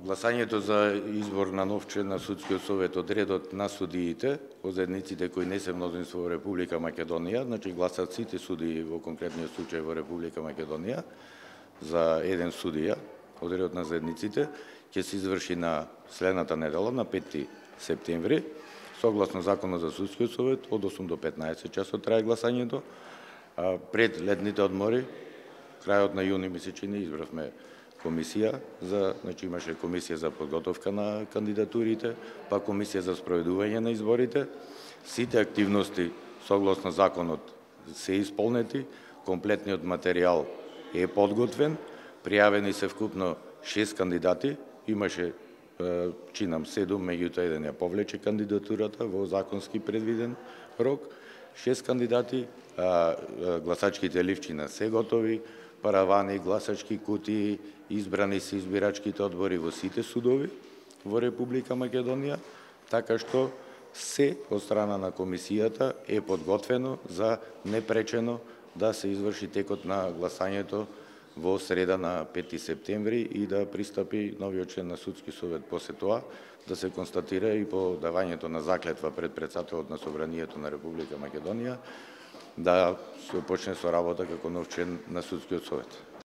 Гласањето за избор на нов член на Судскиот совет од редот на судиите, од заедниците кои не се мнозинство во Република Македонија, значи гласат сите судии во конкретниот случај во Република Македонија, за еден судија од редот на заедниците, ќе се изврши на следната недела, на 5 септември, согласно Законот за Судскиот совет, од 8 до 15 часот трае гласањето. Пред летните одмори, крајот на јуни, ми се чини, избравме комисија, значи имаше комисија за подготовка на кандидатурите, па комисија за спроведување на изборите. Сите активности согласно законот се исполнети, комплетниот материјал е подготвен, пријавени се вкупно 6 кандидати, имаше чинам 7, меѓутоа еден ја повлече кандидатурата во законски предвиден рок. 6 кандидати, гласачките ливчина се готови, паравани, гласачки кутии, избрани се избирачките одбори во сите судови во Република Македонија, така што се од страна на комисијата е подготвено за непречено да се изврши текот на гласањето во среда на 5 септември и да пристапи новиот член на Судски совет после тоа, да се констатира и по давањето на заклетва пред претседателот на Собранието на Република Македонија, да се почне со работа како нов член на Судскиот совет.